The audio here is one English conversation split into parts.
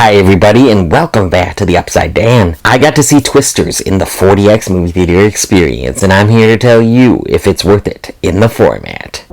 Hi everybody, and welcome back to the Upside Down. I got to see Twisters in the 4DX movie theater experience, and I'm here to tell you if it's worth it in the format.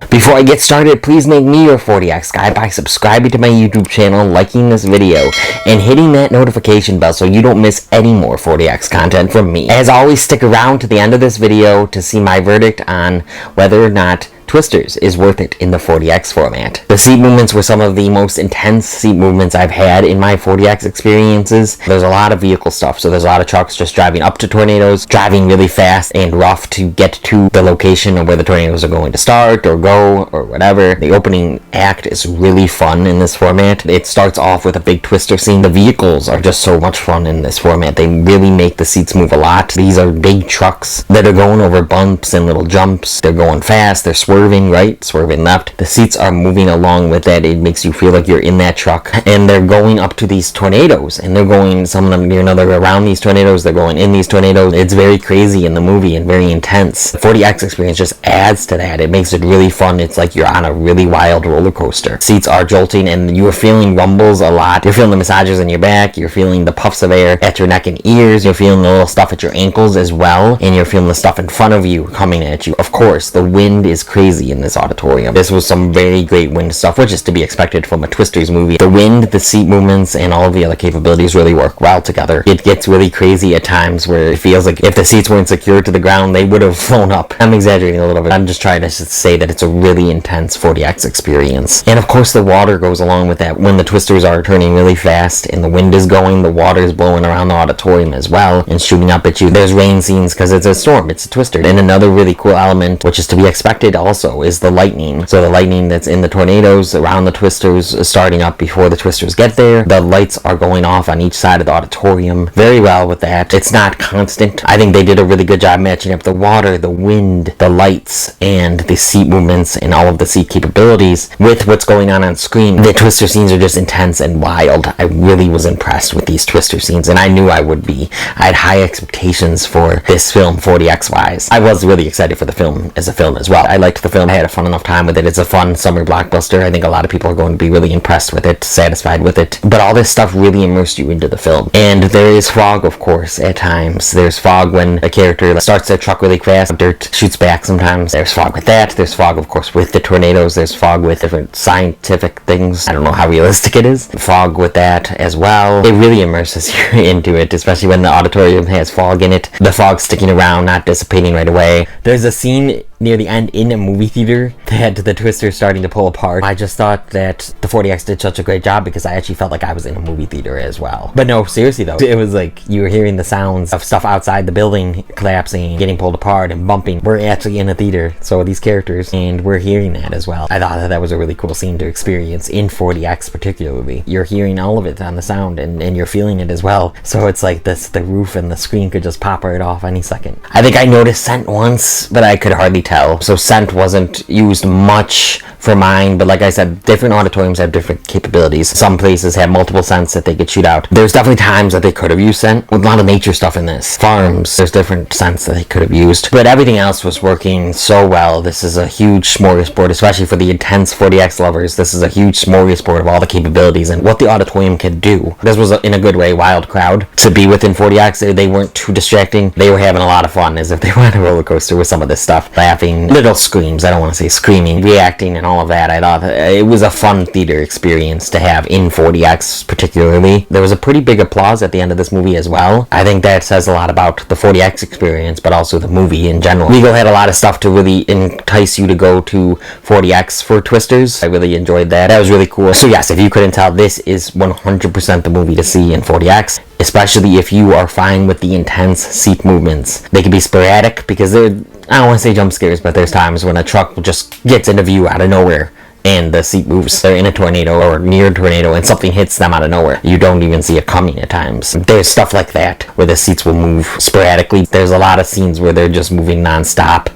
Before I get started, please make me your 4DX guy by subscribing to my YouTube channel, liking this video, and hitting that notification bell so you don't miss any more 4DX content from me. As always, stick around to the end of this video to see my verdict on whether or not Twisters is worth it in the 4DX format. The seat movements were some of the most intense seat movements I've had in my 4DX experiences. There's a lot of vehicle stuff, so there's a lot of trucks just driving up to tornadoes, driving really fast and rough to get to the location of where the tornadoes are going to start or go or whatever. The opening act is really fun in this format. It starts off with a big twister scene. The vehicles are just so much fun in this format. They really make the seats move a lot. These are big trucks that are going over bumps and little jumps. They're going fast. They're swerving right, swerving left. The seats are moving along with that. It makes you feel like you're in that truck. And they're going up to these tornadoes. And they're going, some of them, they're around these tornadoes. They're going in these tornadoes. It's very crazy in the movie and very intense. The 4DX experience just adds to that. It makes it really fun. It's like you're on a really wild roller coaster. Seats are jolting and you are feeling rumbles a lot. You're feeling the massages in your back. You're feeling the puffs of air at your neck and ears. You're feeling the little stuff at your ankles as well. And you're feeling the stuff in front of you coming at you. Of course, the wind is crazy in this auditorium. This was some very great wind stuff, which is to be expected from a Twisters movie. The wind, the seat movements, and all of the other capabilities really work well together. It gets really crazy at times where it feels like if the seats weren't secured to the ground, they would have flown up. I'm exaggerating a little bit. I'm just trying to say that it's a really intense 4DX experience. And of course, the water goes along with that. When the Twisters are turning really fast and the wind is going, the water is blowing around the auditorium as well and shooting up at you. There's rain scenes because it's a storm. It's a Twister. And another really cool element, which is to be expected also, is the lightning. So the lightning that's in the tornadoes around the Twisters is starting up before the Twisters get there. The lights are going off on each side of the auditorium very well with that. It's not constant. I think they did a really good job matching up the water, the wind, the lights, and the seat movements and all of the seat capabilities with what's going on screen. The Twister scenes are just intense and wild. I really was impressed with these Twister scenes, and I knew I would be. I had high expectations for this film 4DX wise. I was really excited for the film as a film as well. I liked the film. I had a fun enough time with it. It's a fun summer blockbuster. I think a lot of people are going to be really impressed with it, satisfied with it. But all this stuff really immersed you into the film. And there is fog, of course, at times. There's fog when a character starts their truck really fast. Dirt shoots back sometimes. There's fog with that. There's fog, of course, with the tornadoes. There's fog with different scientific things. I don't know how realistic it is. Fog with that as well. It really immerses you into it, especially when the auditorium has fog in it. The fog sticking around, not dissipating right away. There's a scene near the end in a movie theater that the Twisters starting to pull apart. I just thought that the 4DX did such a great job because I actually felt like I was in a movie theater as well. But no, seriously though, it was like you were hearing the sounds of stuff outside the building collapsing, getting pulled apart and bumping. We're actually in a theater, so these characters, and we're hearing that as well. I thought that was a really cool scene to experience in 4DX particularly. You're hearing all of it on the sound and you're feeling it as well. So it's like this, the roof and the screen could just pop right off any second. I think I noticed scent once, but I could hardly tell. So scent wasn't used much for mine, but like I said, different auditoriums have different capabilities. Some places have multiple scents that they could shoot out. There's definitely times that they could have used scent. With a lot of nature stuff in this. Farms, there's different scents that they could have used. But everything else was working so well. This is a huge smorgasbord, especially for the intense 4DX lovers. This is a huge smorgasbord of all the capabilities and what the auditorium could do. This was, in a good way, wild crowd. To be within 4DX, they weren't too distracting. They were having a lot of fun as if they were on a roller coaster with some of this stuff. Laughing, little screams, I don't want to say screaming, reacting and all of that. I thought it was a fun theater experience to have in 4DX particularly. There was a pretty big applause at the end of this movie as well. I think that says a lot about the 4DX experience, but also the movie in general. Regal had a lot of stuff to really entice you to go to 4DX for Twisters. I really enjoyed that. That was really cool. So yes, if you couldn't tell, this is 100% the movie to see in 4DX. Especially if you are fine with the intense seat movements. They can be sporadic because they're, I don't want to say jump scares, but there's times when a truck just gets into view out of nowhere and the seat moves. They're in a tornado or near a tornado and something hits them out of nowhere. You don't even see it coming at times. There's stuff like that where the seats will move sporadically. There's a lot of scenes where they're just moving non-stop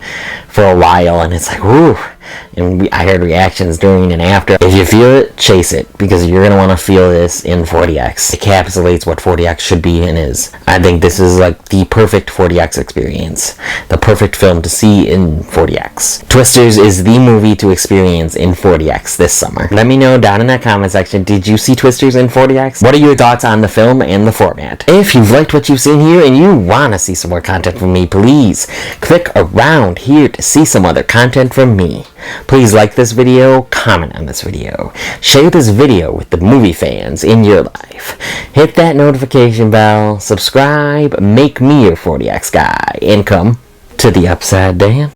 for a while and it's like, ooh, and I heard reactions during and after. If you feel it, chase it, because you're going to want to feel this in 40X. It encapsulates what 40X should be and is. I think this is like the perfect 40X experience. The perfect film to see in 40X. Twisters is the movie to experience in 40X this summer. Let me know down in that comment section, did you see Twisters in 40X? What are your thoughts on the film and the format? If you've liked what you've seen here and you want to see some more content from me, please click around here to see some other content from me. Please like this video, comment on this video, share this video with the movie fans in your life, hit that notification bell, subscribe, make me your 40X guy, and come to the upside down.